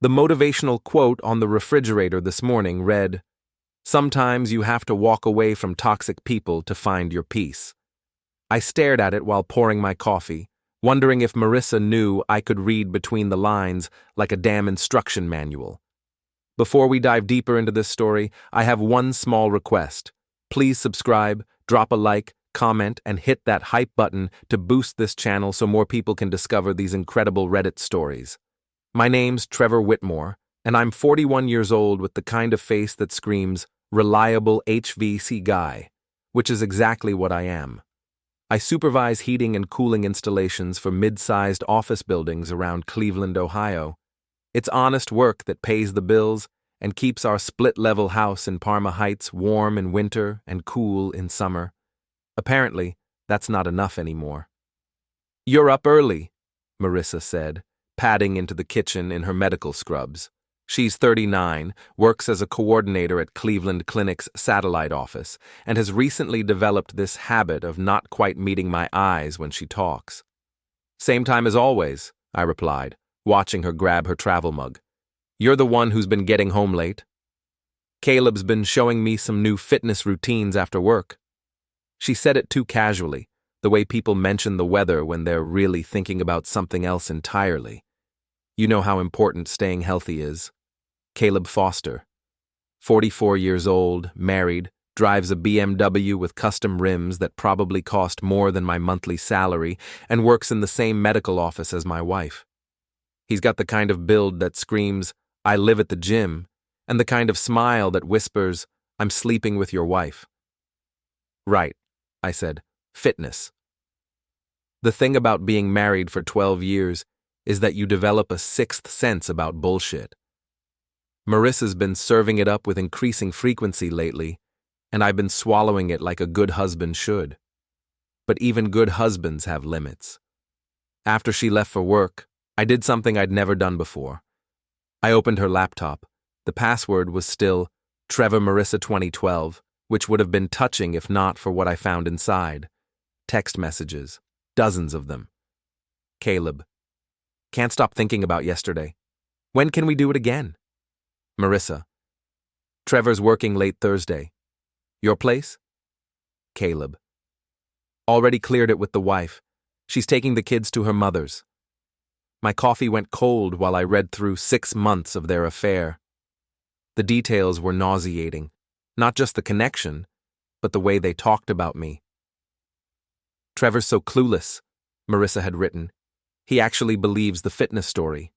The motivational quote on the refrigerator this morning read, "Sometimes you have to walk away from toxic people to find your peace." I stared at it while pouring my coffee, wondering if Marissa knew I could read between the lines like a damn instruction manual. Before we dive deeper into this story, I have one small request. Please subscribe, drop a like, comment, and hit that hype button to boost this channel so more people can discover these incredible Reddit stories. My name's Trevor Whitmore, and I'm 41 years old with the kind of face that screams, reliable HVC guy, which is exactly what I am. I supervise heating and cooling installations for mid-sized office buildings around Cleveland, Ohio. It's honest work that pays the bills and keeps our split-level house in Parma Heights warm in winter and cool in summer. Apparently, that's not enough anymore. "You're up early," Marissa said, padding into the kitchen in her medical scrubs. She's 39, works as a coordinator at Cleveland Clinic's satellite office, and has recently developed this habit of not quite meeting my eyes when she talks. "Same time as always," I replied, watching her grab her travel mug. "You're the one who's been getting home late." "Caleb's been showing me some new fitness routines after work." She said it too casually, the way people mention the weather when they're really thinking about something else entirely. You know how important staying healthy is. Caleb Foster, 44 years old, married, drives a BMW with custom rims that probably cost more than my monthly salary, and works in the same medical office as my wife. He's got the kind of build that screams, "I live at the gym," and the kind of smile that whispers, "I'm sleeping with your wife." "Right," I said, "fitness." The thing about being married for 12 years is that you develop a sixth sense about bullshit. Marissa's been serving it up with increasing frequency lately, and I've been swallowing it like a good husband should. But even good husbands have limits. After she left for work, I did something I'd never done before. I opened her laptop. The password was still Trevor Marissa 2012, which would have been touching if not for what I found inside. Text messages, dozens of them. "Caleb, can't stop thinking about yesterday. When can we do it again?" Marissa, "Trevor's working late Thursday. Your place?" Caleb, "Already cleared it with the wife. She's taking the kids to her mother's." My coffee went cold while I read through 6 months of their affair. The details were nauseating, not just the connection, but the way they talked about me. "Trevor's so clueless," Marissa had written. "He actually believes the fitness story."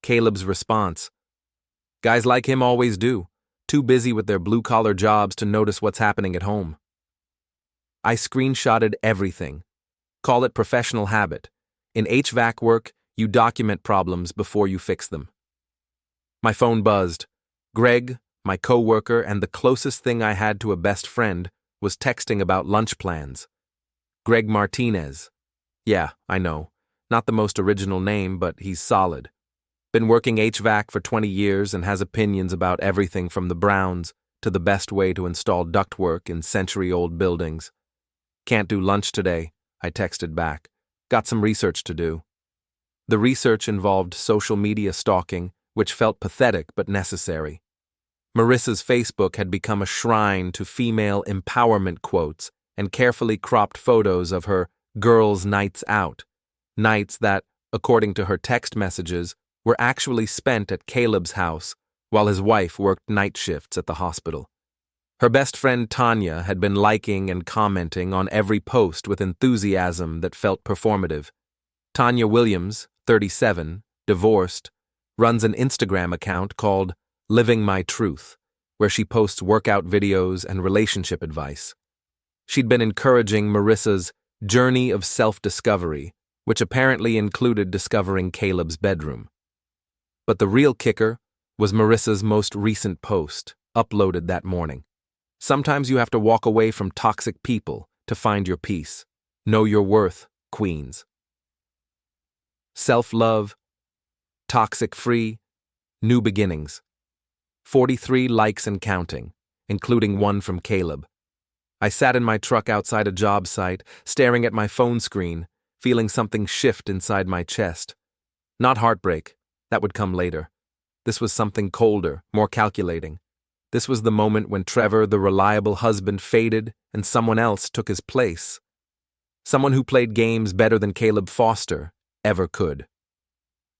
Caleb's response, "Guys like him always do, too busy with their blue-collar jobs to notice what's happening at home." I screenshotted everything. Call it professional habit. In HVAC work, you document problems before you fix them. My phone buzzed. Greg, my coworker and the closest thing I had to a best friend, was texting about lunch plans. Greg Martinez. Yeah, I know. Not the most original name, but he's solid. Been working HVAC for 20 years and has opinions about everything from the Browns to the best way to install ductwork in century-old buildings. "Can't do lunch today," I texted back. "Got some research to do." The research involved social media stalking, which felt pathetic but necessary. Marissa's Facebook had become a shrine to female empowerment quotes and carefully cropped photos of her girls' nights out, nights that, according to her text messages, were actually spent at Caleb's house while his wife worked night shifts at the hospital. Her best friend Tanya had been liking and commenting on every post with enthusiasm that felt performative. Tanya Williams, 37, divorced, runs an Instagram account called Living My Truth, where she posts workout videos and relationship advice. She'd been encouraging Marissa's journey of self-discovery, which apparently included discovering Caleb's bedroom. But the real kicker was Marissa's most recent post, uploaded that morning. "Sometimes you have to walk away from toxic people to find your peace. Know your worth, queens." Self-love, toxic-free, new beginnings. 43 likes and counting, including one from Caleb. I sat in my truck outside a job site, staring at my phone screen, feeling something shift inside my chest. Not heartbreak, That would come later. This was something colder, more calculating. This was the moment when Trevor, the reliable husband, faded and someone else took his place. Someone who played games better than Caleb Foster ever could.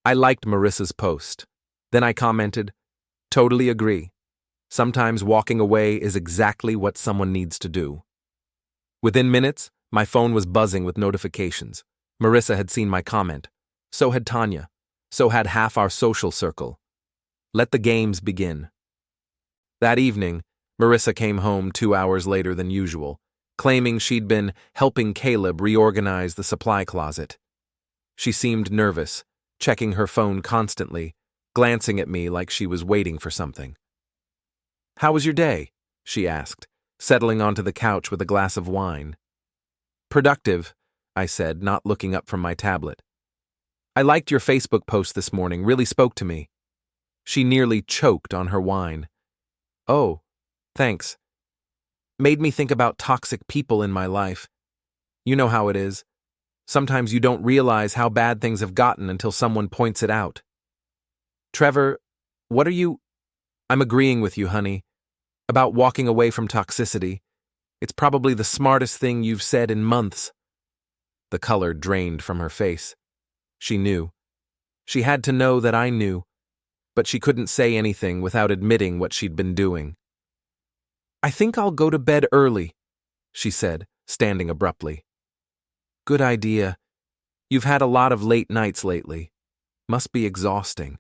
I liked Marissa's post. Then I commented, "Totally agree. Sometimes walking away is exactly what someone needs to do." Within minutes, my phone was buzzing with notifications. Marissa had seen my comment. So had Tanya. So had half our social circle. Let the games begin. That evening, Marissa came home 2 hours later than usual, claiming she'd been helping Caleb reorganize the supply closet. She seemed nervous, checking her phone constantly, glancing at me like she was waiting for something. "How was your day?" she asked, settling onto the couch with a glass of wine. "Productive," I said, not looking up from my tablet. "I liked your Facebook post this morning, really spoke to me." She nearly choked on her wine. "Oh, thanks. Made me think about toxic people in my life. You know how it is. Sometimes you don't realize how bad things have gotten until someone points it out." "Trevor, what are you—" "I'm agreeing with you, honey. About walking away from toxicity. It's probably the smartest thing you've said in months." The color drained from her face. She knew. She had to know that I knew, but she couldn't say anything without admitting what she'd been doing. "I think I'll go to bed early," she said, standing abruptly. "Good idea. You've had a lot of late nights lately. Must be exhausting."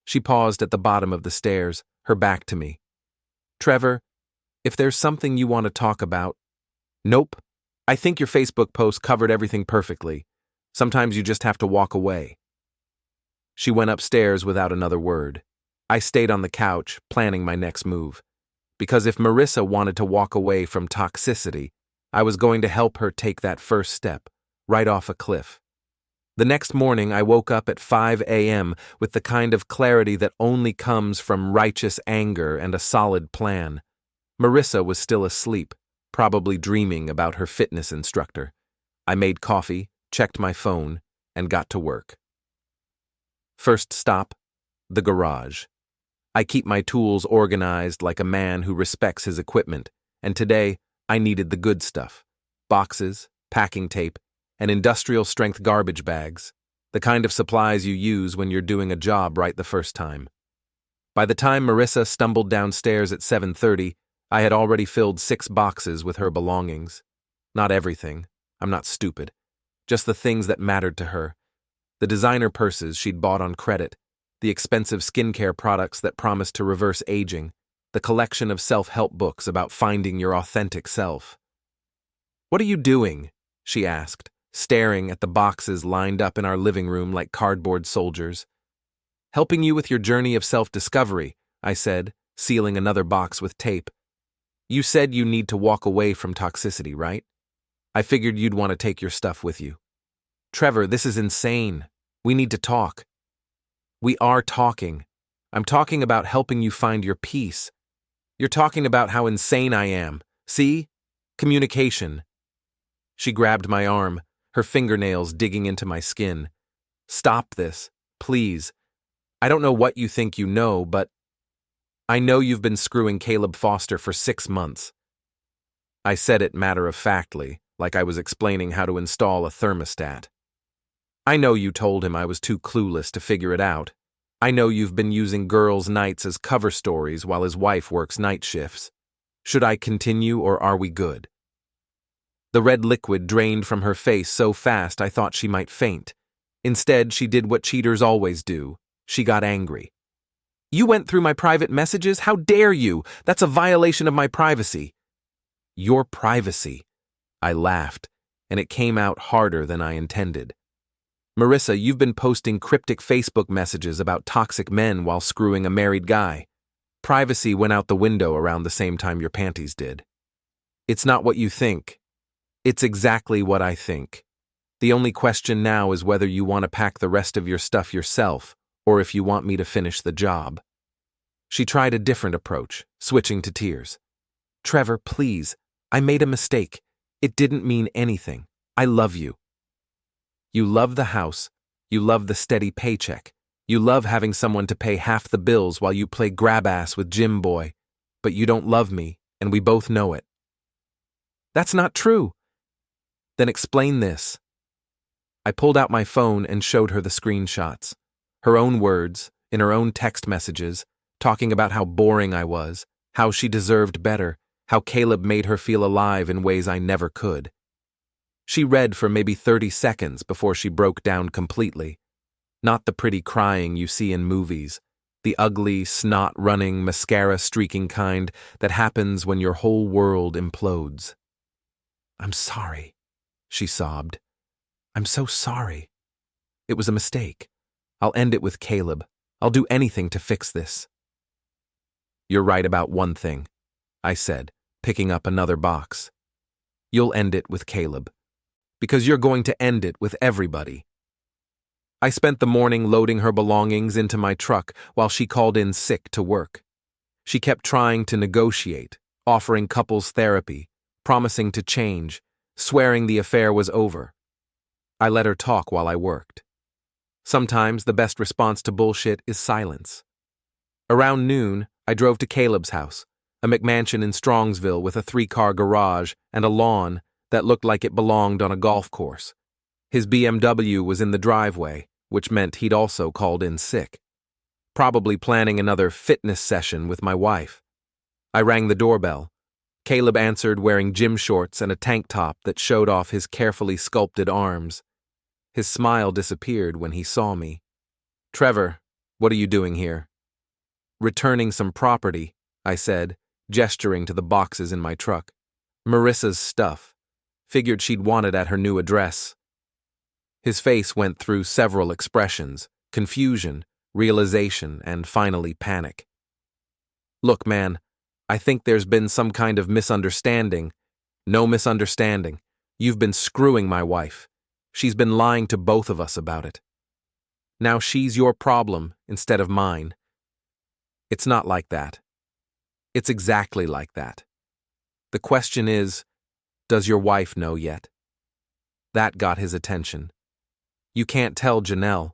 She paused at the bottom of the stairs, her back to me. "Trevor, if there's something you want to talk about—" "Nope. I think your Facebook post covered everything perfectly. Sometimes you just have to walk away." She went upstairs without another word. I stayed on the couch, planning my next move. Because if Marissa wanted to walk away from toxicity, I was going to help her take that first step, right off a cliff. The next morning, I woke up at 5 a.m. with the kind of clarity that only comes from righteous anger and a solid plan. Marissa was still asleep, probably dreaming about her fitness instructor. I made coffee, checked my phone, and got to work. First stop, the garage. I keep my tools organized like a man who respects his equipment, and today I needed the good stuff: boxes, packing tape, and industrial-strength garbage bags, the kind of supplies you use when you're doing a job right the first time. By the time Marissa stumbled downstairs at 7:30, I had already filled 6 boxes with her belongings. Not everything. I'm not stupid. Just the things that mattered to her. The designer purses she'd bought on credit, the expensive skincare products that promised to reverse aging, the collection of self-help books about finding your authentic self. "What are you doing?" she asked, staring at the boxes lined up in our living room like cardboard soldiers. "Helping you with your journey of self-discovery," I said, sealing another box with tape. "You said you need to walk away from toxicity, right? I figured you'd want to take your stuff with you." "Trevor, this is insane. We need to talk." "We are talking. I'm talking about helping you find your peace. You're talking about how insane I am. See? Communication." She grabbed my arm, her fingernails digging into my skin. "Stop this, please. I don't know what you think you know, but I know you've been screwing Caleb Foster for 6 months. I said it matter-of-factly, like I was explaining how to install a thermostat. "I know you told him I was too clueless to figure it out. I know you've been using girls' nights as cover stories while his wife works night shifts. Should I continue or are we good?" The red liquid drained from her face so fast I thought she might faint. Instead, she did what cheaters always do. She got angry. "You went through my private messages? How dare you? That's a violation of my privacy." "Your privacy." I laughed, and it came out harder than I intended. "Marissa, you've been posting cryptic Facebook messages about toxic men while screwing a married guy. Privacy went out the window around the same time your panties did." "It's not what you think." "It's exactly what I think. The only question now is whether you want to pack the rest of your stuff yourself, or if you want me to finish the job." She tried a different approach, switching to tears. "Trevor, please. I made a mistake. It didn't mean anything. I love you." "You love the house. You love the steady paycheck. You love having someone to pay half the bills while you play grab-ass with Jim Boy, but you don't love me, and we both know it. That's not true. Then explain this. I pulled out my phone and showed her the screenshots. Her own words, in her own text messages, talking about how boring I was, how she deserved better, how Caleb made her feel alive in ways I never could. She read for maybe 30 seconds before she broke down completely. Not the pretty crying you see in movies, the ugly, snot-running, mascara-streaking kind that happens when your whole world implodes. "I'm sorry," she sobbed. "I'm so sorry. It was a mistake. I'll end it with Caleb. I'll do anything to fix this." "You're right about one thing," I said, picking up another box. "You'll end it with Caleb. Because you're going to end it with everybody." I spent the morning loading her belongings into my truck while she called in sick to work. She kept trying to negotiate, offering couples therapy, promising to change, swearing the affair was over. I let her talk while I worked. Sometimes the best response to bullshit is silence. Around noon, I drove to Caleb's house, a McMansion in Strongsville with a 3-car garage and a lawn that looked like it belonged on a golf course. His BMW was in the driveway, which meant he'd also called in sick. Probably planning another fitness session with my wife. I rang the doorbell. Caleb answered wearing gym shorts and a tank top that showed off his carefully sculpted arms. His smile disappeared when he saw me. "Trevor, what are you doing here?" "Returning some property," I said, gesturing to the boxes in my truck. "Marissa's stuff. Figured she'd want it at her new address." His face went through several expressions: confusion, realization, and finally panic. "Look, man, I think there's been some kind of misunderstanding." "No misunderstanding. You've been screwing my wife. She's been lying to both of us about it. Now she's your problem instead of mine." "It's not like that. It's exactly like that. The question is, does your wife know yet?" That got his attention. "You can't tell Janelle.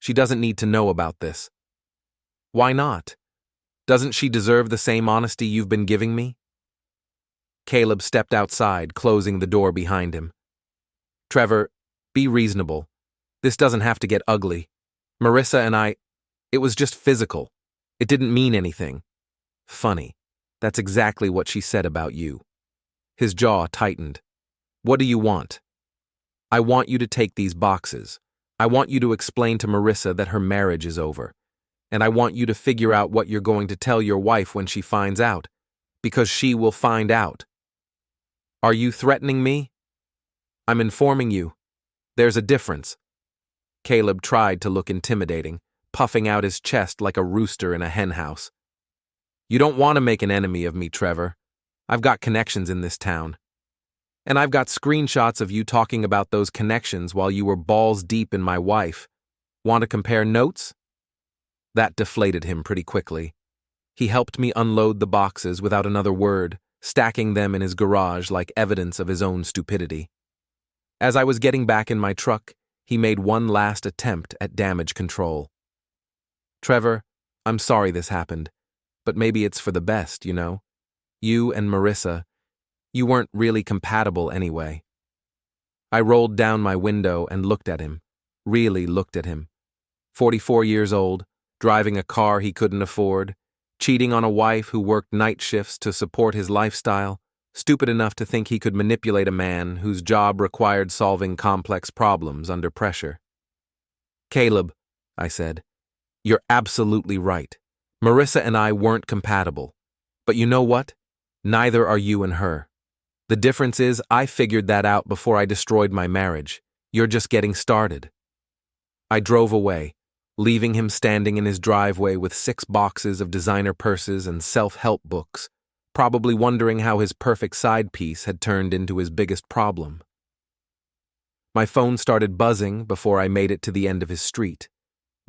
She doesn't need to know about this." "Why not? Doesn't she deserve the same honesty you've been giving me?" Caleb stepped outside, closing the door behind him. "Trevor, be reasonable. This doesn't have to get ugly. Marissa and it was just physical. It didn't mean anything." "Funny. That's exactly what she said about you." His jaw tightened. "What do you want?" "I want you to take these boxes. I want you to explain to Marissa that her marriage is over. And I want you to figure out what you're going to tell your wife when she finds out. Because she will find out." "Are you threatening me?" "I'm informing you. There's a difference." Caleb tried to look intimidating, puffing out his chest like a rooster in a henhouse. "You don't want to make an enemy of me, Trevor. I've got connections in this town. And I've got screenshots of you talking about those connections while you were balls deep in my wife. Want to compare notes?" That deflated him pretty quickly. He helped me unload the boxes without another word, stacking them in his garage like evidence of his own stupidity. As I was getting back in my truck, he made one last attempt at damage control. "Trevor, I'm sorry this happened, but maybe it's for the best, you know? You and Marissa, you weren't really compatible anyway." I rolled down my window and looked at him, really looked at him. 44 years old, driving a car he couldn't afford, cheating on a wife who worked night shifts to support his lifestyle, stupid enough to think he could manipulate a man whose job required solving complex problems under pressure. "Caleb," I said, "you're absolutely right. Marissa and I weren't compatible. But you know what? Neither are you and her. The difference is I figured that out before I destroyed my marriage. You're just getting started." I drove away, leaving him standing in his driveway with 6 boxes of designer purses and self-help books, probably wondering how his perfect side piece had turned into his biggest problem. My phone started buzzing before I made it to the end of his street.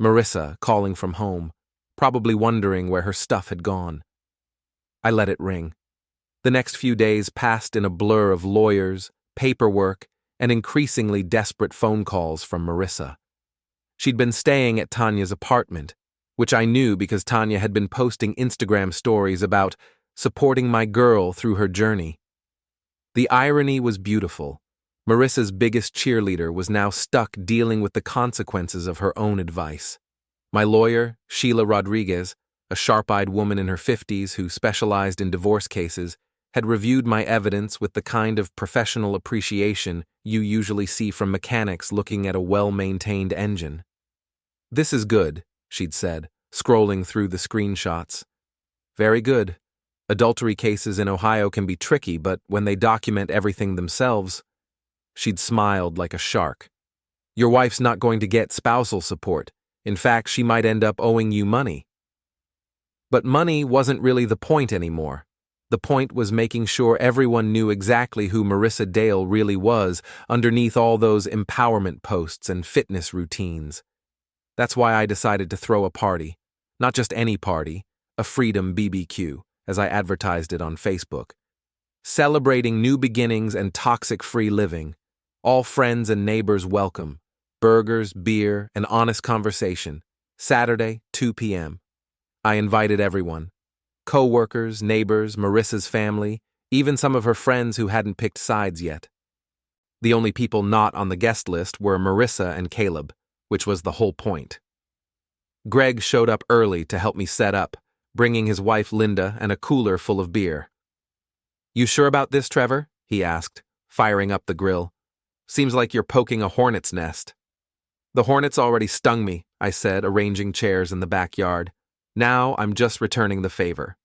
Marissa calling from home, probably wondering where her stuff had gone. I let it ring. The next few days passed in a blur of lawyers, paperwork, and increasingly desperate phone calls from Marissa. She'd been staying at Tanya's apartment, which I knew because Tanya had been posting Instagram stories about supporting my girl through her journey. The irony was beautiful. Marissa's biggest cheerleader was now stuck dealing with the consequences of her own advice. My lawyer, Sheila Rodriguez, a sharp-eyed woman in her 50s who specialized in divorce cases, had reviewed my evidence with the kind of professional appreciation you usually see from mechanics looking at a well-maintained engine. "This is good," she'd said, scrolling through the screenshots. "Very good. Adultery cases in Ohio can be tricky, but when they document everything themselves..." She'd smiled like a shark. "Your wife's not going to get spousal support. In fact, she might end up owing you money." But money wasn't really the point anymore. The point was making sure everyone knew exactly who Marissa Dale really was underneath all those empowerment posts and fitness routines. That's why I decided to throw a party. Not just any party, a Freedom BBQ, as I advertised it on Facebook. Celebrating new beginnings and toxic-free living. All friends and neighbors welcome. Burgers, beer, and honest conversation. Saturday, 2 p.m. I invited everyone. Co-workers, neighbors, Marissa's family, even some of her friends who hadn't picked sides yet. The only people not on the guest list were Marissa and Caleb, which was the whole point. Greg showed up early to help me set up, bringing his wife Linda and a cooler full of beer. "You sure about this, Trevor?" he asked, firing up the grill. "Seems like you're poking a hornet's nest." "The hornets already stung me," I said, arranging chairs in the backyard. "Now I'm just returning the favor."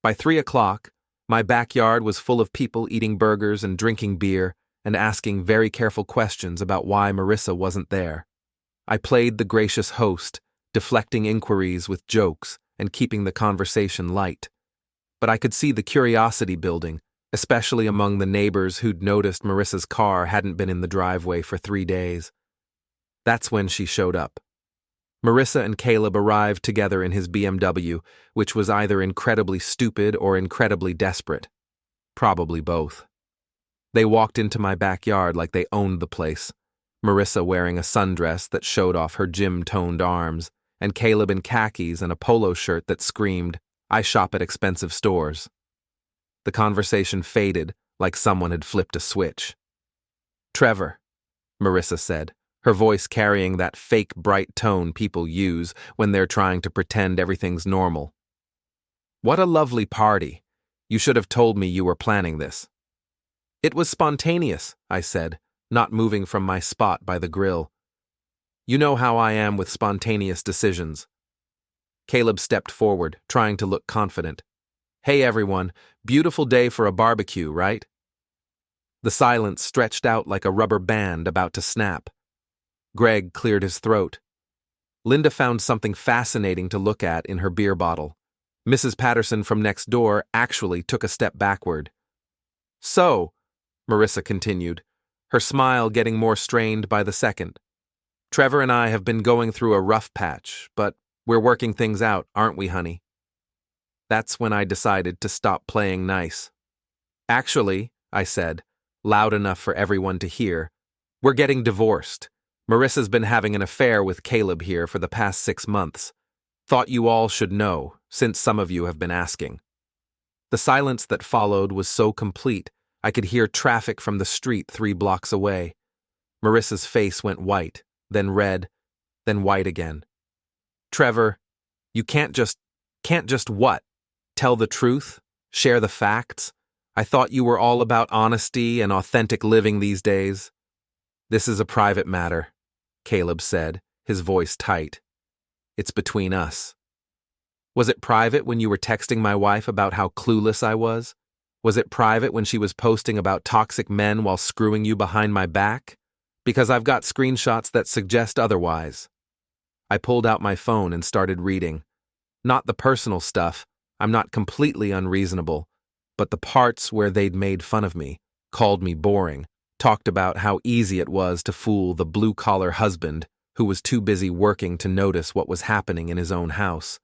By 3 o'clock, my backyard was full of people eating burgers and drinking beer and asking very careful questions about why Marissa wasn't there. I played the gracious host, deflecting inquiries with jokes and keeping the conversation light. But I could see the curiosity building, especially among the neighbors who'd noticed Marissa's car hadn't been in the driveway for 3 days. That's when she showed up. Marissa and Caleb arrived together in his BMW, which was either incredibly stupid or incredibly desperate. Probably both. They walked into my backyard like they owned the place, Marissa wearing a sundress that showed off her gym-toned arms, and Caleb in khakis and a polo shirt that screamed, "I shop at expensive stores." The conversation faded like someone had flipped a switch. "Trevor," Marissa said, her voice carrying that fake bright tone people use when they're trying to pretend everything's normal. "What a lovely party. You should have told me you were planning this." "It was spontaneous," I said, not moving from my spot by the grill. "You know how I am with spontaneous decisions." Caleb stepped forward, trying to look confident. "Hey everyone, beautiful day for a barbecue, right?" The silence stretched out like a rubber band about to snap. Greg cleared his throat. Linda found something fascinating to look at in her beer bottle. Mrs. Patterson from next door actually took a step backward. "So," Marissa continued, her smile getting more strained by the second, "Trevor and I have been going through a rough patch, but we're working things out, aren't we, honey?" That's when I decided to stop playing nice. "Actually," I said, loud enough for everyone to hear, "we're getting divorced. Marissa's been having an affair with Caleb here for the past 6 months. Thought you all should know, since some of you have been asking." The silence that followed was so complete, I could hear traffic from the street 3 blocks away. Marissa's face went white, then red, then white again. "Trevor, you can't just what? Tell the truth? Share the facts? I thought you were all about honesty and authentic living these days." "This is a private matter," Caleb said, his voice tight. "It's between us." "Was it private when you were texting my wife about how clueless I was? Was it private when she was posting about toxic men while screwing you behind my back? Because I've got screenshots that suggest otherwise." I pulled out my phone and started reading. Not the personal stuff, I'm not completely unreasonable, but the parts where they'd made fun of me, called me boring, talked about how easy it was to fool the blue-collar husband who was too busy working to notice what was happening in his own house.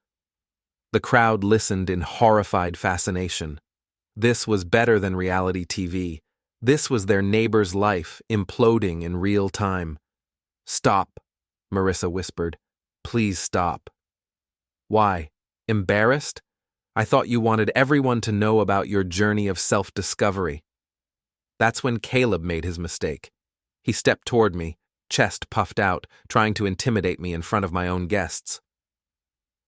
The crowd listened in horrified fascination. This was better than reality TV. This was their neighbor's life imploding in real time. "Stop," Marissa whispered. Please stop. Why? Embarrassed? I thought you wanted everyone to know about your journey of self-discovery. That's when Caleb made his mistake. He stepped toward me, chest puffed out, trying to intimidate me in front of my own guests.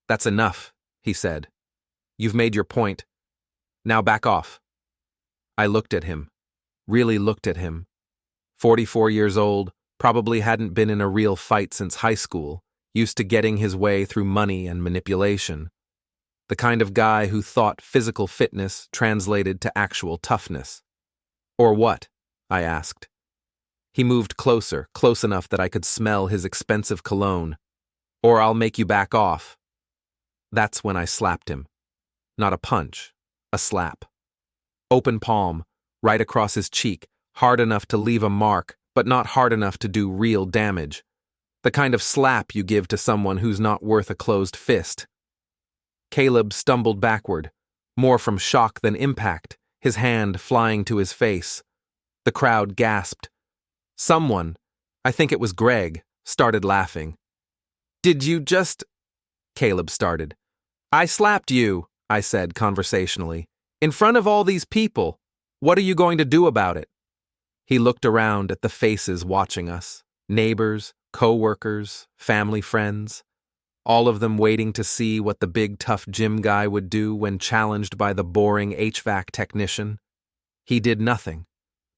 That's enough, he said. You've made your point. Now back off. I looked at him. Really looked at him. 44 years old, probably hadn't been in a real fight since high school, used to getting his way through money and manipulation. The kind of guy who thought physical fitness translated to actual toughness. Or what? I asked. He moved closer, close enough that I could smell his expensive cologne. Or I'll make you back off. That's when I slapped him. Not a punch, a slap. Open palm, right across his cheek, hard enough to leave a mark, but not hard enough to do real damage. The kind of slap you give to someone who's not worth a closed fist. Caleb stumbled backward, more from shock than impact, his hand flying to his face. The crowd gasped. Someone, I think it was Greg, started laughing. Did you just... Caleb started. I slapped you, I said conversationally. In front of all these people. What are you going to do about it? He looked around at the faces watching us. Neighbors, co-workers, family friends. All of them waiting to see what the big tough gym guy would do when challenged by the boring HVAC technician. He did nothing,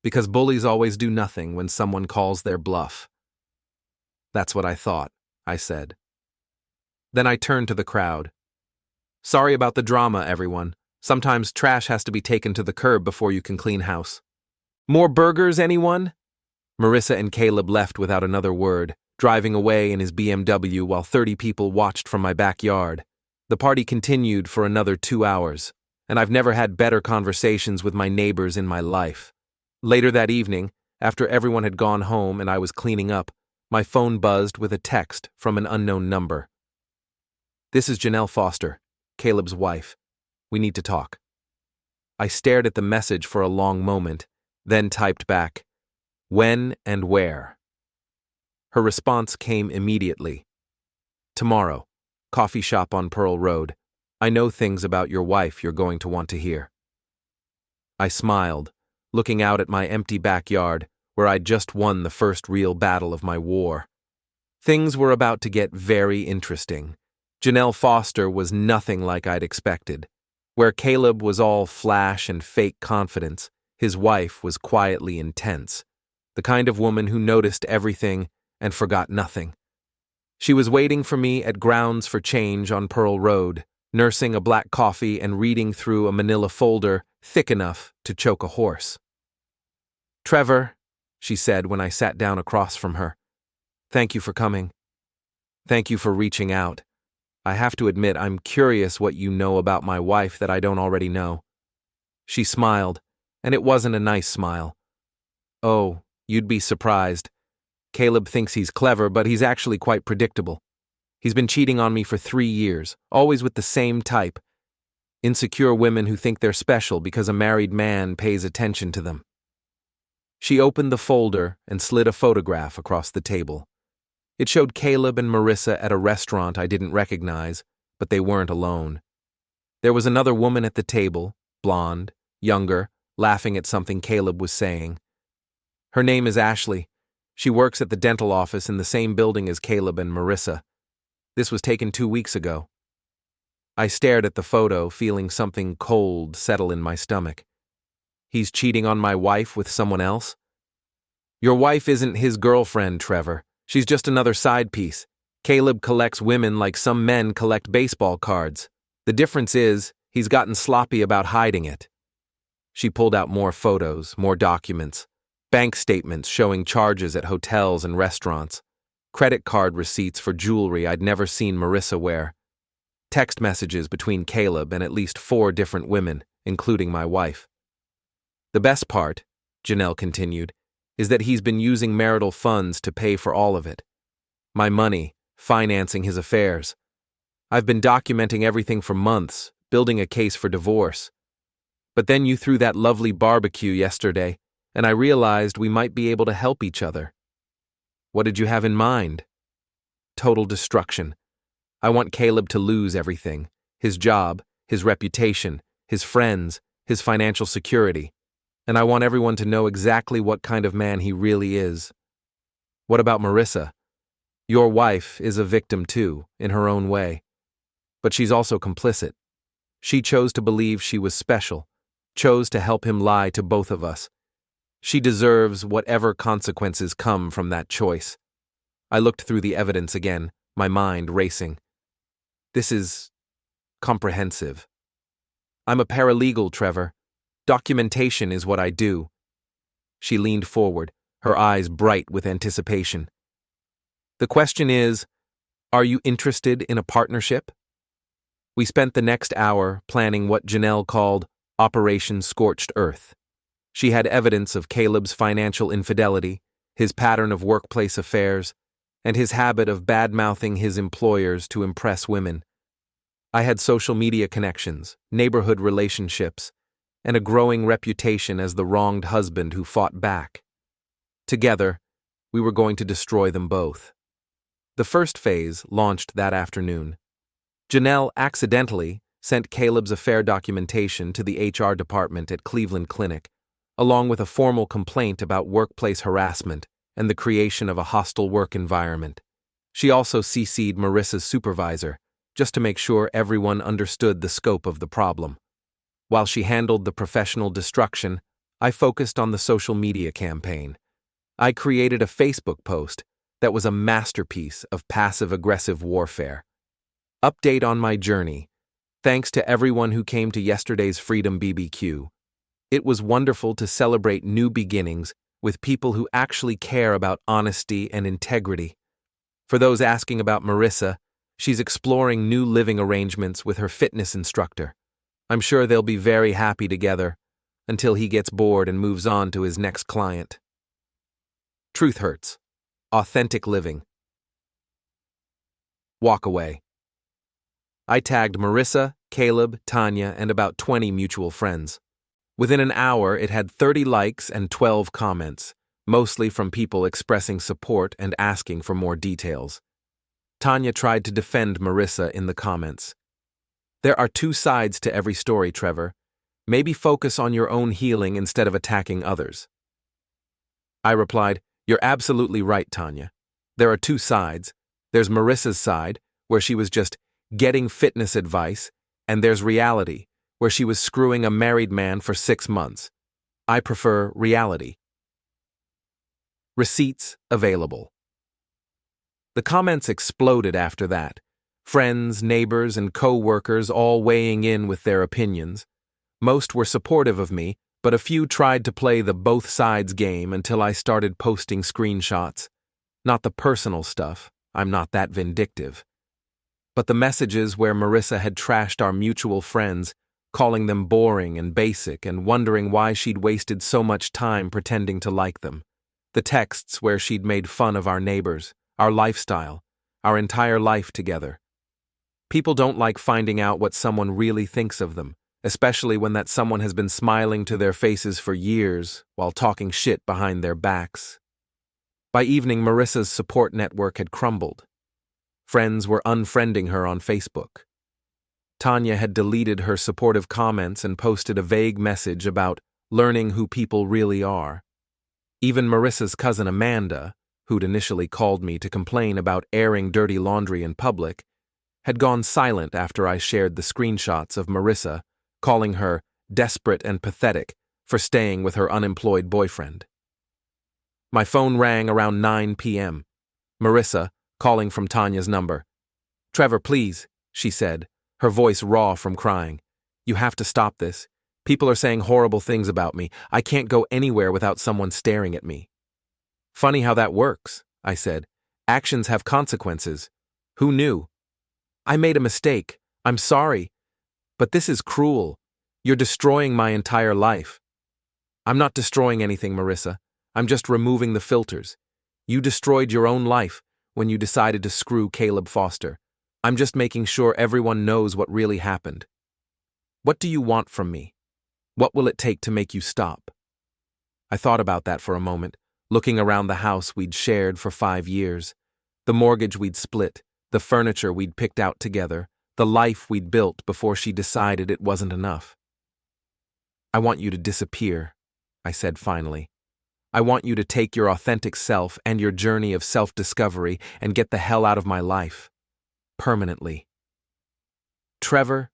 because bullies always do nothing when someone calls their bluff. That's what I thought, I said. Then I turned to the crowd. Sorry about the drama, everyone. Sometimes trash has to be taken to the curb before you can clean house. More burgers, anyone? Marissa and Caleb left without another word, driving away in his BMW while 30 people watched from my backyard. The party continued for another 2 hours, and I've never had better conversations with my neighbors in my life. Later that evening, after everyone had gone home and I was cleaning up, my phone buzzed with a text from an unknown number. This is Janelle Foster, Caleb's wife. We need to talk. I stared at the message for a long moment, then typed back, when and where. Her response came immediately. Tomorrow, coffee shop on Pearl Road. I know things about your wife you're going to want to hear. I smiled, looking out at my empty backyard, where I'd just won the first real battle of my war. Things were about to get very interesting. Janelle Foster was nothing like I'd expected. Where Caleb was all flash and fake confidence, his wife was quietly intense, the kind of woman who noticed everything and forgot nothing. She was waiting for me at Grounds for Change on Pearl Road, nursing a black coffee and reading through a manila folder thick enough to choke a horse. Trevor, she said when I sat down across from her, thank you for coming. Thank you for reaching out. I have to admit I'm curious what you know about my wife that I don't already know. She smiled, and it wasn't a nice smile. Oh, you'd be surprised. Caleb thinks he's clever, but he's actually quite predictable. He's been cheating on me for 3 years, always with the same type. Insecure women who think they're special because a married man pays attention to them. She opened the folder and slid a photograph across the table. It showed Caleb and Marissa at a restaurant I didn't recognize, but they weren't alone. There was another woman at the table, blonde, younger, laughing at something Caleb was saying. Her name is Ashley. She works at the dental office in the same building as Caleb and Marissa. This was taken 2 weeks ago. I stared at the photo, feeling something cold settle in my stomach. He's cheating on my wife with someone else? Your wife isn't his girlfriend, Trevor. She's just another side piece. Caleb collects women like some men collect baseball cards. The difference is, he's gotten sloppy about hiding it. She pulled out more photos, more documents, bank statements showing charges at hotels and restaurants, credit card receipts for jewelry I'd never seen Marissa wear, text messages between Caleb and at least 4 different women, including my wife. The best part, Janelle continued, is that he's been using marital funds to pay for all of it. My money, financing his affairs. I've been documenting everything for months, building a case for divorce. But then you threw that lovely barbecue yesterday, and I realized we might be able to help each other. What did you have in mind? total destruction. I want Caleb to lose everything: his job, his reputation, his friends, his financial security. And I want everyone to know exactly what kind of man he really is. What about Marissa? Your wife is a victim too, in her own way. But she's also complicit. She chose to believe she was special, chose to help him lie to both of us. She deserves whatever consequences come from that choice. I looked through the evidence again, my mind racing. This is comprehensive. I'm a paralegal, Trevor. Documentation is what I do. She leaned forward, her eyes bright with anticipation. The question is, are you interested in a partnership? We spent the next hour planning what Janelle called Operation Scorched Earth. She had evidence of Caleb's financial infidelity, his pattern of workplace affairs, and his habit of bad-mouthing his employers to impress women. I had social media connections, neighborhood relationships, and a growing reputation as the wronged husband who fought back. Together, we were going to destroy them both. The first phase launched that afternoon. Janelle accidentally sent Caleb's affair documentation to the HR department at Cleveland Clinic, along with a formal complaint about workplace harassment and the creation of a hostile work environment. She also CC'd Marissa's supervisor, just to make sure everyone understood the scope of the problem. While she handled the professional destruction, I focused on the social media campaign. I created a Facebook post that was a masterpiece of passive-aggressive warfare. Update on my journey. Thanks to everyone who came to yesterday's Freedom BBQ. It was wonderful to celebrate new beginnings with people who actually care about honesty and integrity. For those asking about Marissa, she's exploring new living arrangements with her fitness instructor. I'm sure they'll be very happy together until he gets bored and moves on to his next client. Truth hurts. Authentic living. Walk away. I tagged Marissa, Caleb, Tanya, and about 20 mutual friends. Within an hour, it had 30 likes and 12 comments, mostly from people expressing support and asking for more details. Tanya tried to defend Marissa in the comments. There are two sides to every story, Trevor. Maybe focus on your own healing instead of attacking others. I replied, You're absolutely right, Tanya. There are two sides. There's Marissa's side, where she was just getting fitness advice, and there's reality, where she was screwing a married man for 6 months. I prefer reality. Receipts available. The comments exploded after that. Friends, neighbors, and co-workers all weighing in with their opinions. Most were supportive of me, but a few tried to play the both sides game until I started posting screenshots. Not the personal stuff, I'm not that vindictive. But the messages where Marissa had trashed our mutual friends, calling them boring and basic and wondering why she'd wasted so much time pretending to like them. The texts where she'd made fun of our neighbors, our lifestyle, our entire life together. People don't like finding out what someone really thinks of them, especially when that someone has been smiling to their faces for years while talking shit behind their backs. By evening, Marissa's support network had crumbled. Friends were unfriending her on Facebook. Tanya had deleted her supportive comments and posted a vague message about learning who people really are. Even Marissa's cousin Amanda, who'd initially called me to complain about airing dirty laundry in public, had gone silent after I shared the screenshots of Marissa, calling her desperate and pathetic for staying with her unemployed boyfriend. My phone rang around 9 p.m. Marissa, calling from Tanya's number. Trevor, please, she said, her voice raw from crying. You have to stop this. People are saying horrible things about me. I can't go anywhere without someone staring at me. Funny how that works, I said. Actions have consequences. Who knew? I made a mistake. I'm sorry. But this is cruel. You're destroying my entire life. I'm not destroying anything, Marissa. I'm just removing the filters. You destroyed your own life when you decided to screw Caleb Foster. I'm just making sure everyone knows what really happened. What do you want from me? What will it take to make you stop? I thought about that for a moment, looking around the house we'd shared for 5 years. The mortgage we'd split, the furniture we'd picked out together, the life we'd built before she decided it wasn't enough. "I want you to disappear," I said finally. "I want you to take your authentic self and your journey of self-discovery and get the hell out of my life. Permanently." "Trevor?"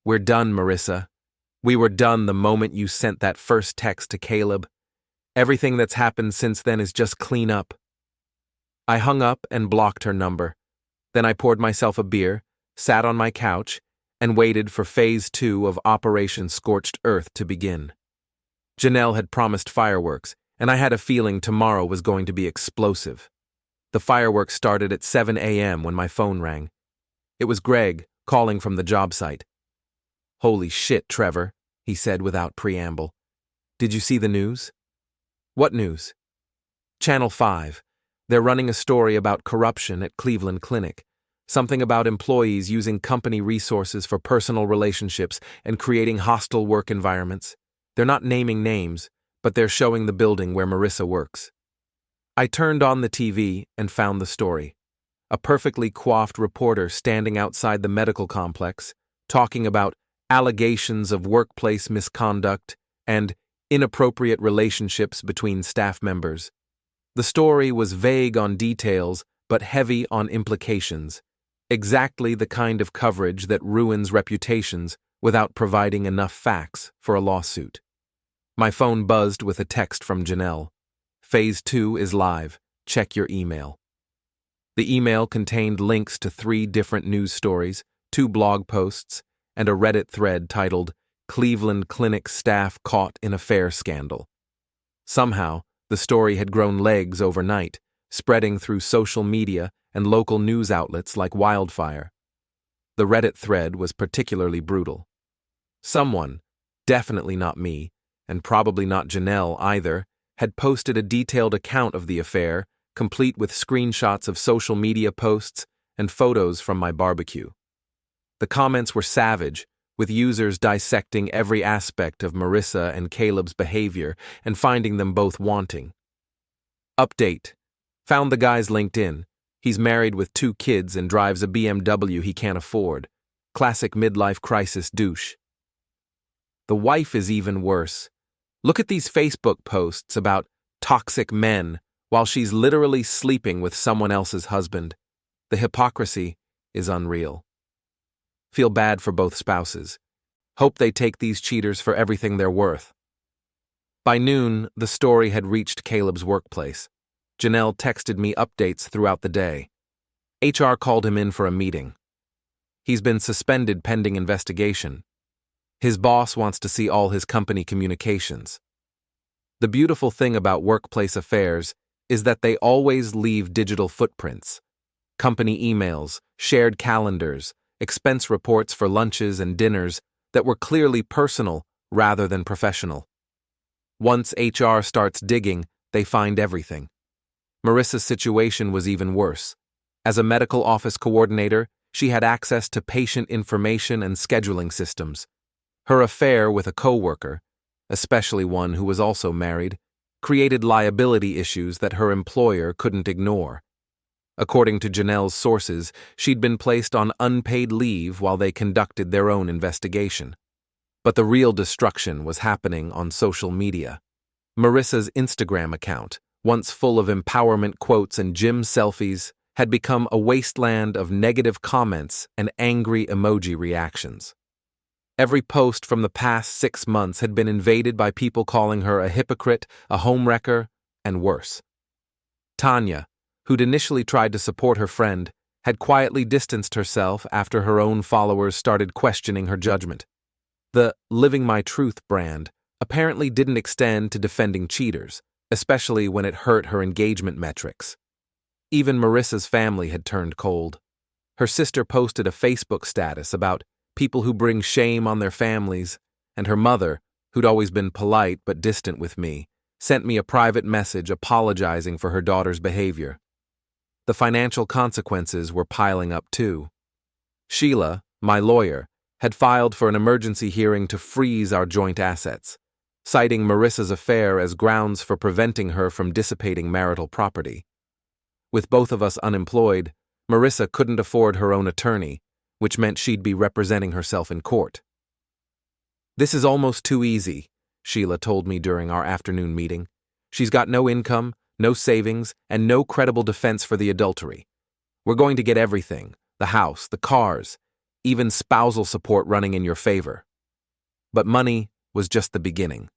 "We're done, Marissa. We were done the moment you sent that first text to Caleb. Everything that's happened since then is just clean up." I hung up and blocked her number. Then I poured myself a beer, sat on my couch, and waited for Phase 2 of Operation Scorched Earth to begin. Janelle had promised fireworks, and I had a feeling tomorrow was going to be explosive. The fireworks started at 7 a.m. when my phone rang. It was Greg, calling from the job site. "Holy shit, Trevor," he said without preamble. "Did you see the news?" "What news?" "Channel 5. They're running a story about corruption at Cleveland Clinic. Something about employees using company resources for personal relationships and creating hostile work environments. They're not naming names, but they're showing the building where Marissa works." I turned on the TV and found the story. A perfectly coiffed reporter standing outside the medical complex, talking about allegations of workplace misconduct and inappropriate relationships between staff members. The story was vague on details, but heavy on implications. Exactly the kind of coverage that ruins reputations without providing enough facts for a lawsuit. My phone buzzed with a text from Janelle. "Phase 2 is live. Check your email." The email contained links to 3 different news stories, 2 blog posts, and a Reddit thread titled "Cleveland Clinic Staff Caught in Affair Scandal." Somehow, the story had grown legs overnight, spreading through social media and local news outlets like wildfire. The Reddit thread was particularly brutal. Someone, definitely not me, and probably not Janelle either, had posted a detailed account of the affair, complete with screenshots of social media posts and photos from my barbecue. The comments were savage, with users dissecting every aspect of Marissa and Caleb's behavior and finding them both wanting. Update. Found the guy's LinkedIn. He's married with 2 kids and drives a BMW he can't afford. Classic midlife crisis douche. The wife is even worse. Look at these Facebook posts about toxic men while she's literally sleeping with someone else's husband. The hypocrisy is unreal. Feel bad for both spouses. Hope they take these cheaters for everything they're worth. By noon, the story had reached Caleb's workplace. Janelle texted me updates throughout the day. HR called him in for a meeting. He's been suspended pending investigation. His boss wants to see all his company communications. The beautiful thing about workplace affairs is that they always leave digital footprints. Company emails, shared calendars, expense reports for lunches and dinners that were clearly personal rather than professional. Once HR starts digging, they find everything. Marissa's situation was even worse. As a medical office coordinator, she had access to patient information and scheduling systems. Her affair with a coworker, especially one who was also married, created liability issues that her employer couldn't ignore. According to Janelle's sources, she'd been placed on unpaid leave while they conducted their own investigation. But the real destruction was happening on social media. Marissa's Instagram account, once full of empowerment quotes and gym selfies, had become a wasteland of negative comments and angry emoji reactions. Every post from the past 6 months had been invaded by people calling her a hypocrite, a homewrecker, and worse. Tanya, who'd initially tried to support her friend, had quietly distanced herself after her own followers started questioning her judgment. The Living My Truth brand apparently didn't extend to defending cheaters, especially when it hurt her engagement metrics. Even Marissa's family had turned cold. Her sister posted a Facebook status about people who bring shame on their families, and her mother, who'd always been polite but distant with me, sent me a private message apologizing for her daughter's behavior. The financial consequences were piling up too. Sheila, my lawyer, had filed for an emergency hearing to freeze our joint assets, citing Marissa's affair as grounds for preventing her from dissipating marital property. With both of us unemployed, Marissa couldn't afford her own attorney, which meant she'd be representing herself in court. "This is almost too easy," Sheila told me during our afternoon meeting. "She's got no income, no savings, and no credible defense for the adultery. We're going to get everything, the house, the cars, even spousal support running in your favor." But money was just the beginning.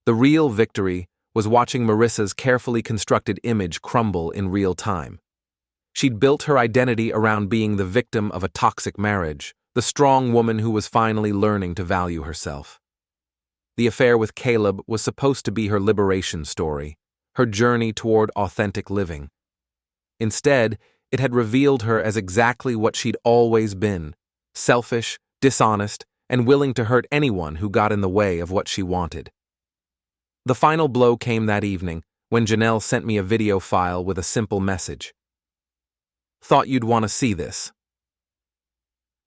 The real victory was watching Marissa's carefully constructed image crumble in real time. She'd built her identity around being the victim of a toxic marriage, the strong woman who was finally learning to value herself. The affair with Caleb was supposed to be her liberation story, her journey toward authentic living. Instead, it had revealed her as exactly what she'd always been: selfish, dishonest, and willing to hurt anyone who got in the way of what she wanted. The final blow came that evening when Janelle sent me a video file with a simple message. "Thought you'd want to see this."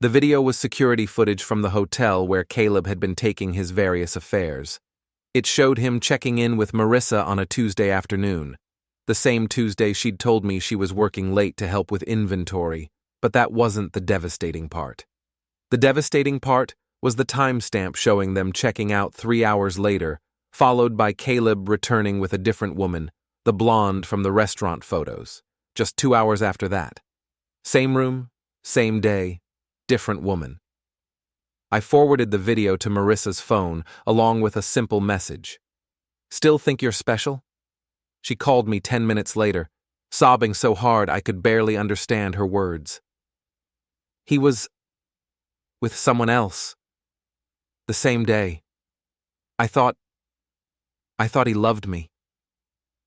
The video was security footage from the hotel where Caleb had been taking his various affairs. It showed him checking in with Marissa on a Tuesday afternoon, the same Tuesday she'd told me she was working late to help with inventory, but that wasn't the devastating part. The devastating part was the timestamp showing them checking out 3 hours later, followed by Caleb returning with a different woman, the blonde from the restaurant photos, just 2 hours after that. Same room, same day, different woman. I forwarded the video to Marissa's phone along with a simple message. "Still think you're special?" She called me 10 minutes later, sobbing so hard I could barely understand her words. "He was with someone else. The same day. I thought he loved me."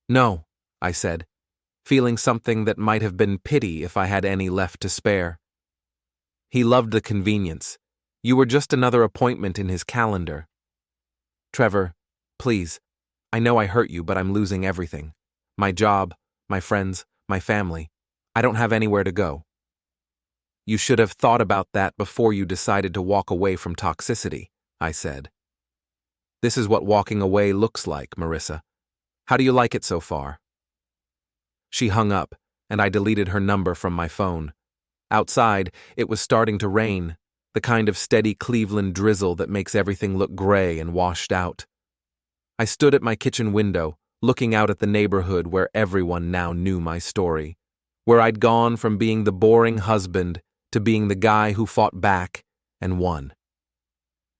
"No," I said, feeling something that might have been pity if I had any left to spare. "He loved the convenience. You were just another appointment in his calendar." "Trevor, please, I know I hurt you, but I'm losing everything. My job, my friends, my family. I don't have anywhere to go." "You should have thought about that before you decided to walk away from toxicity," I said. "This is what walking away looks like, Marissa. How do you like it so far?" She hung up, and I deleted her number from my phone. Outside, it was starting to rain, the kind of steady Cleveland drizzle that makes everything look gray and washed out. I stood at my kitchen window, looking out at the neighborhood where everyone now knew my story, where I'd gone from being the boring husband to being the guy who fought back and won.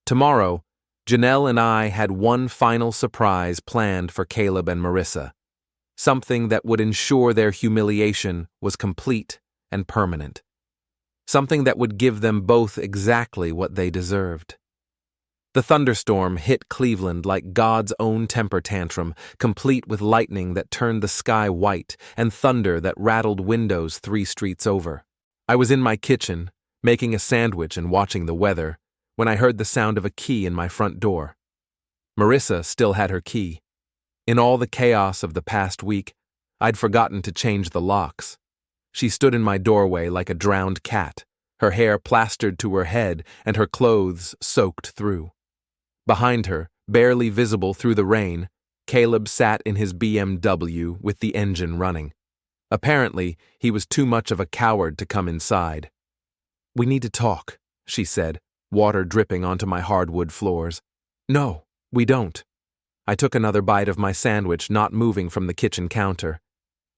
Tomorrow, Janelle and I had one final surprise planned for Caleb and Marissa, something that would ensure their humiliation was complete and permanent, something that would give them both exactly what they deserved. The thunderstorm hit Cleveland like God's own temper tantrum, complete with lightning that turned the sky white and thunder that rattled windows 3 streets over. I was in my kitchen, making a sandwich and watching the weather, when I heard the sound of a key in my front door. Marissa still had her key. In all the chaos of the past week, I'd forgotten to change the locks. She stood in my doorway like a drowned cat, her hair plastered to her head and her clothes soaked through. Behind her, barely visible through the rain, Caleb sat in his BMW with the engine running. Apparently, he was too much of a coward to come inside. "We need to talk," she said, water dripping onto my hardwood floors. "No, we don't." I took another bite of my sandwich, not moving from the kitchen counter.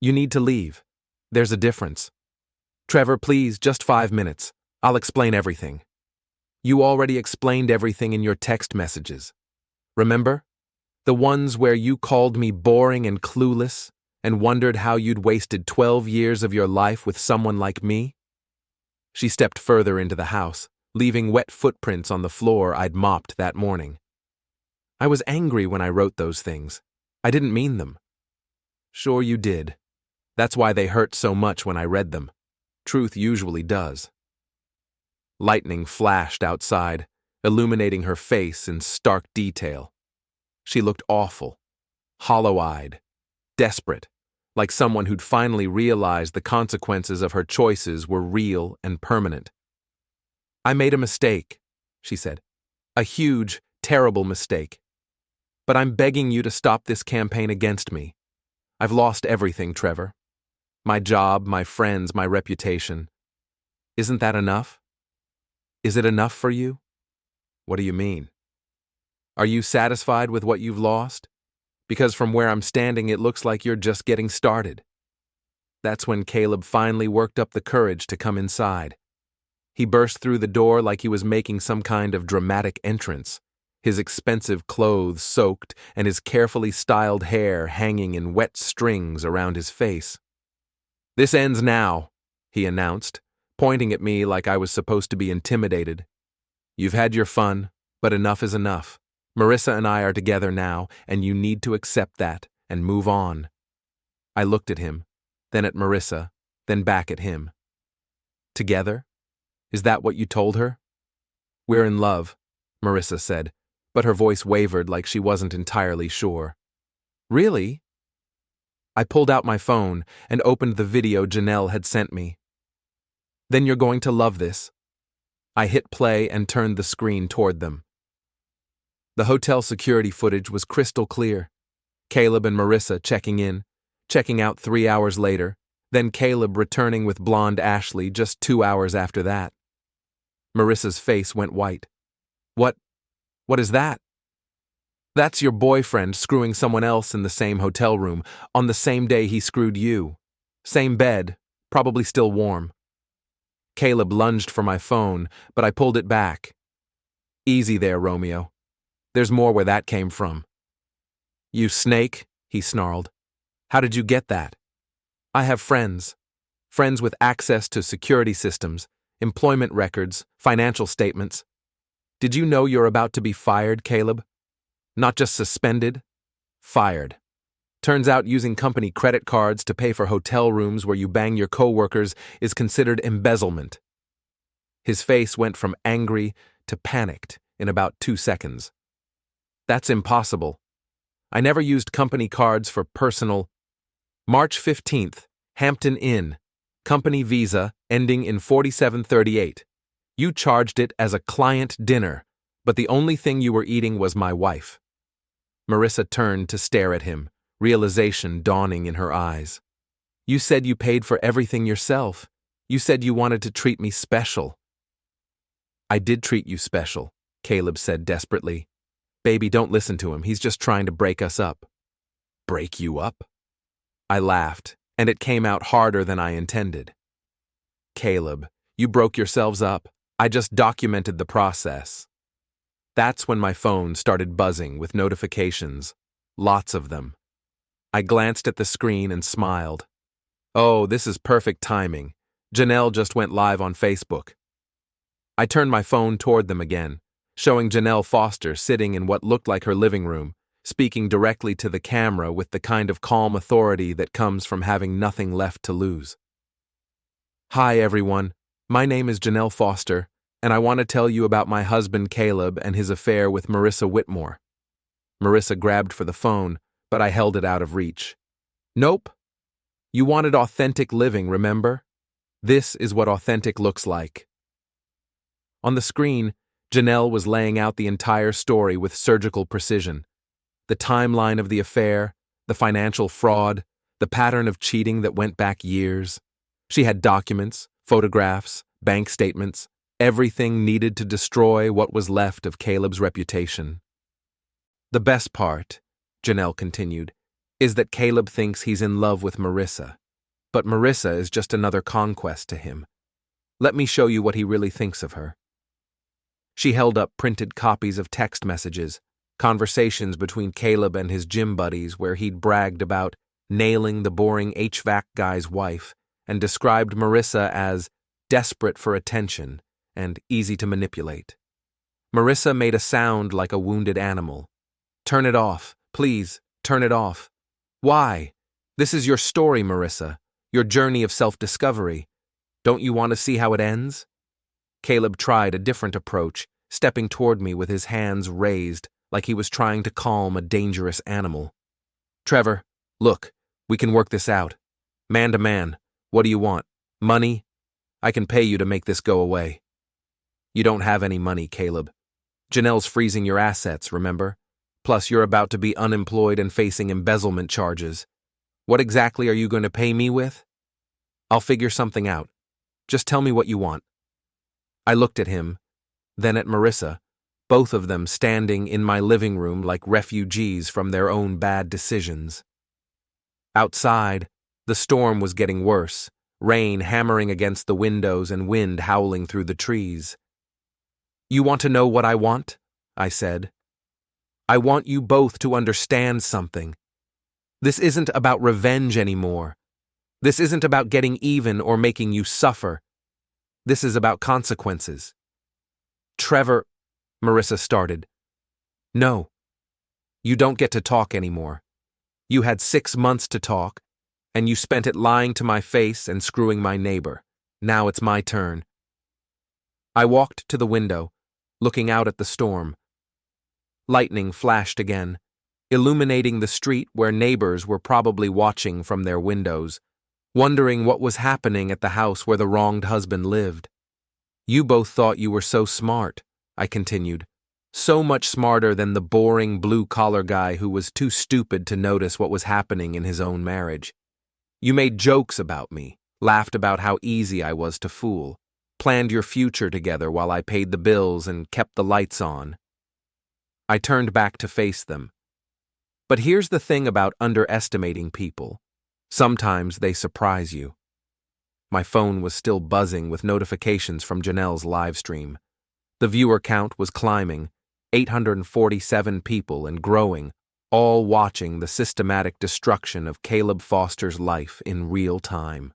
"You need to leave. There's a difference." "Trevor, please, just 5 minutes. I'll explain everything." "You already explained everything in your text messages. Remember? The ones where you called me boring and clueless and wondered how you'd wasted 12 years of your life with someone like me?" She stepped further into the house, leaving wet footprints on the floor I'd mopped that morning. "I was angry when I wrote those things. I didn't mean them." "Sure you did. That's why they hurt so much when I read them. Truth usually does." Lightning flashed outside, illuminating her face in stark detail. She looked awful, hollow-eyed, desperate, like someone who'd finally realized the consequences of her choices were real and permanent. "I made a mistake," she said. "A huge, terrible mistake. But I'm begging you to stop this campaign against me. I've lost everything, Trevor. My job, my friends, my reputation. Isn't that enough? Is it enough for you? What do you mean? Are you satisfied with what you've lost? Because from where I'm standing, it looks like you're just getting started. That's when Caleb finally worked up the courage to come inside. He burst through the door like he was making some kind of dramatic entrance, his expensive clothes soaked and his carefully styled hair hanging in wet strings around his face. "This ends now," he announced, pointing at me like I was supposed to be intimidated. "You've had your fun, but enough is enough. Marissa and I are together now, and you need to accept that and move on." I looked at him, then at Marissa, then back at him. "Together? Is that what you told her?" "We're in love," Marissa said, but her voice wavered like she wasn't entirely sure. "Really?" I pulled out my phone and opened the video Janelle had sent me. "Then you're going to love this." I hit play and turned the screen toward them. The hotel security footage was crystal clear. Caleb and Marissa checking in, checking out 3 hours later, then Caleb returning with blonde Ashley just 2 hours after that. Marissa's face went white. What is that?" "That's your boyfriend screwing someone else in the same hotel room on the same day he screwed you. Same bed, probably still warm." Caleb lunged for my phone, but I pulled it back. "Easy there, Romeo. There's more where that came from." "You snake," he snarled. "How did you get that?" "I have friends. Friends with access to security systems, employment records, financial statements. Did you know you're about to be fired, Caleb? Not just suspended, fired. Turns out using company credit cards to pay for hotel rooms where you bang your coworkers is considered embezzlement." His face went from angry to panicked in about 2 seconds. "That's impossible. I never used company cards for personal." "March 15th, Hampton Inn, company visa ending in 4738. You charged it as a client dinner, but the only thing you were eating was my wife." Marissa turned to stare at him, realization dawning in her eyes. "You said you paid for everything yourself. You said you wanted to treat me special." "I did treat you special," Caleb said desperately. "Baby, don't listen to him. He's just trying to break us up." "Break you up?" I laughed, and it came out harder than I intended. "Caleb, you broke yourselves up. I just documented the process." That's when my phone started buzzing with notifications. Lots of them. I glanced at the screen and smiled. "Oh, this is perfect timing. Janelle just went live on Facebook." I turned my phone toward them again, showing Janelle Foster sitting in what looked like her living room, speaking directly to the camera with the kind of calm authority that comes from having nothing left to lose. "Hi, everyone. My name is Janelle Foster, and I want to tell you about my husband Caleb and his affair with Marissa Whitmore." Marissa grabbed for the phone, but I held it out of reach. "Nope. You wanted authentic living, remember? This is what authentic looks like." On the screen, Janelle was laying out the entire story with surgical precision. The timeline of the affair, the financial fraud, the pattern of cheating that went back years. She had documents, photographs, bank statements, everything needed to destroy what was left of Caleb's reputation. "The best part," Janelle continued, "is that Caleb thinks he's in love with Marissa. But Marissa is just another conquest to him. Let me show you what he really thinks of her." She held up printed copies of text messages, conversations between Caleb and his gym buddies where he'd bragged about nailing the boring HVAC guy's wife and described Marissa as desperate for attention and easy to manipulate. Marissa made a sound like a wounded animal. "Turn it off. Please, turn it off." "Why? This is your story, Marissa. Your journey of self-discovery. Don't you want to see how it ends?" Caleb tried a different approach, stepping toward me with his hands raised like he was trying to calm a dangerous animal. "Trevor, look, we can work this out. Man to man, what do you want? Money? I can pay you to make this go away." "You don't have any money, Caleb. Janelle's freezing your assets, remember? Plus, you're about to be unemployed and facing embezzlement charges. What exactly are you going to pay me with?" I'll figure something out. Just tell me what you want. I looked at him, then at Marissa, both of them standing in my living room like refugees from their own bad decisions. Outside, the storm was getting worse, rain hammering against the windows and wind howling through the trees. You want to know what I want? I said. I want you both to understand something. This isn't about revenge anymore. This isn't about getting even or making you suffer. This is about consequences. Trevor, Marissa started. No. You don't get to talk anymore. You had 6 months to talk, and you spent it lying to my face and screwing my neighbor. Now it's my turn. I walked to the window, looking out at the storm. Lightning flashed again, illuminating the street where neighbors were probably watching from their windows, wondering what was happening at the house where the wronged husband lived. You both thought you were so smart, I continued, so much smarter than the boring blue-collar guy who was too stupid to notice what was happening in his own marriage. You made jokes about me, laughed about how easy I was to fool, planned your future together while I paid the bills and kept the lights on. I turned back to face them. But here's the thing about underestimating people. Sometimes they surprise you. My phone was still buzzing with notifications from Janelle's live stream. The viewer count was climbing, 847 people and growing, all watching the systematic destruction of Caleb Foster's life in real time.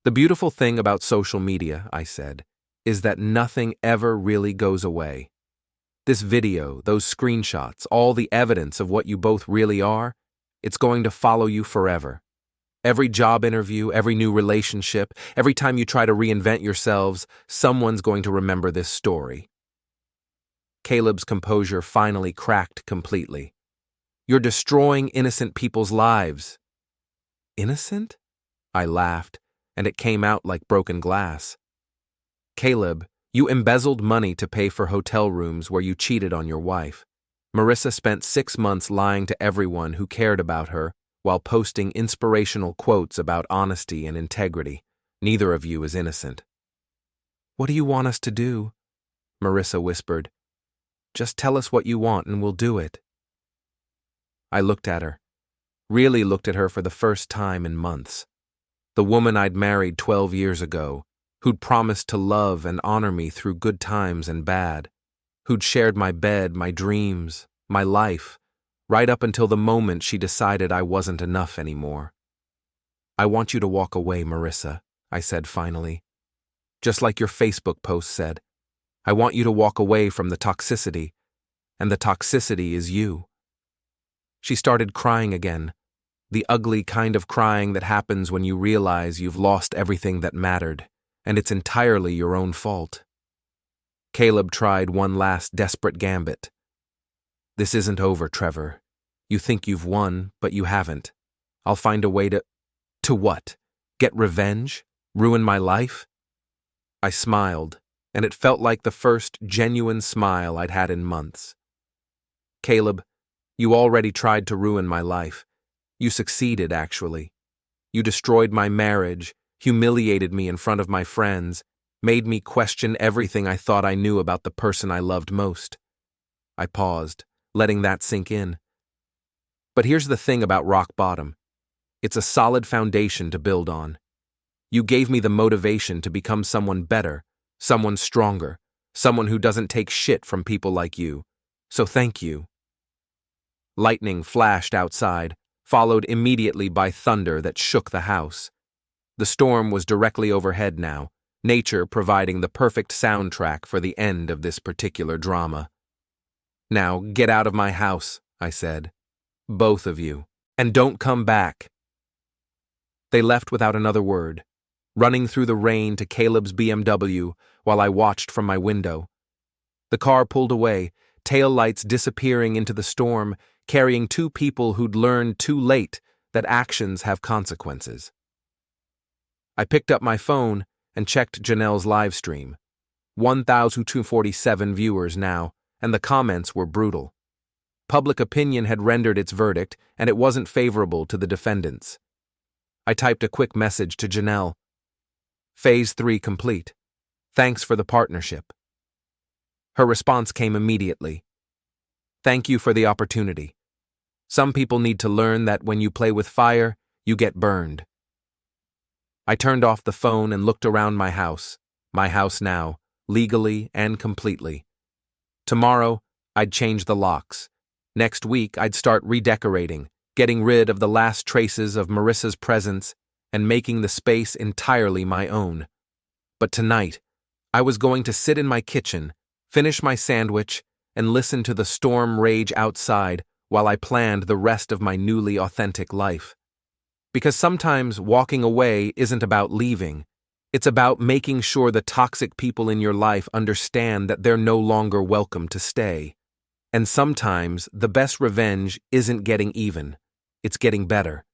The beautiful thing about social media, I said, is that nothing ever really goes away. This video, those screenshots, all the evidence of what you both really are, it's going to follow you forever. Every job interview, every new relationship, every time you try to reinvent yourselves, someone's going to remember this story. Caleb's composure finally cracked completely. You're destroying innocent people's lives. Innocent? I laughed, and it came out like broken glass. Caleb, you embezzled money to pay for hotel rooms where you cheated on your wife. Marissa spent 6 months lying to everyone who cared about her while posting inspirational quotes about honesty and integrity. Neither of you is innocent. What do you want us to do? Marissa whispered. Just tell us what you want and we'll do it. I looked at her, really looked at her for the first time in months. The woman I'd married 12 years ago, who'd promised to love and honor me through good times and bad, who'd shared my bed, my dreams, my life, right up until the moment she decided I wasn't enough anymore. I want you to walk away, Marissa, I said finally. Just like your Facebook post said, I want you to walk away from the toxicity, and the toxicity is you. She started crying again, the ugly kind of crying that happens when you realize you've lost everything that mattered, and it's entirely your own fault. Caleb tried one last desperate gambit. This isn't over, Trevor. You think you've won, but you haven't. I'll find a way to… To what? Get revenge? Ruin my life? I smiled, and it felt like the first genuine smile I'd had in months. Caleb, you already tried to ruin my life. You succeeded, actually. You destroyed my marriage, humiliated me in front of my friends, made me question everything I thought I knew about the person I loved most. I paused, letting that sink in. But here's the thing about rock bottom. It's a solid foundation to build on. You gave me the motivation to become someone better, someone stronger, someone who doesn't take shit from people like you. So thank you. Lightning flashed outside, followed immediately by thunder that shook the house. The storm was directly overhead now, nature providing the perfect soundtrack for the end of this particular drama. Now, get out of my house, I said. Both of you. And don't come back. They left without another word, running through the rain to Caleb's BMW while I watched from my window. The car pulled away, taillights disappearing into the storm, carrying 2 people who'd learned too late that actions have consequences. I picked up my phone and checked Janelle's live stream. 1,247 viewers now, and the comments were brutal. Public opinion had rendered its verdict, and it wasn't favorable to the defendants. I typed a quick message to Janelle. Phase 3 complete. Thanks for the partnership. Her response came immediately. Thank you for the opportunity. Some people need to learn that when you play with fire, you get burned. I turned off the phone and looked around my house now, legally and completely. Tomorrow, I'd change the locks. Next week, I'd start redecorating, getting rid of the last traces of Marissa's presence and making the space entirely my own. But tonight, I was going to sit in my kitchen, finish my sandwich, and listen to the storm rage outside while I planned the rest of my newly authentic life. Because sometimes walking away isn't about leaving. It's about making sure the toxic people in your life understand that they're no longer welcome to stay. And sometimes the best revenge isn't getting even, it's getting better.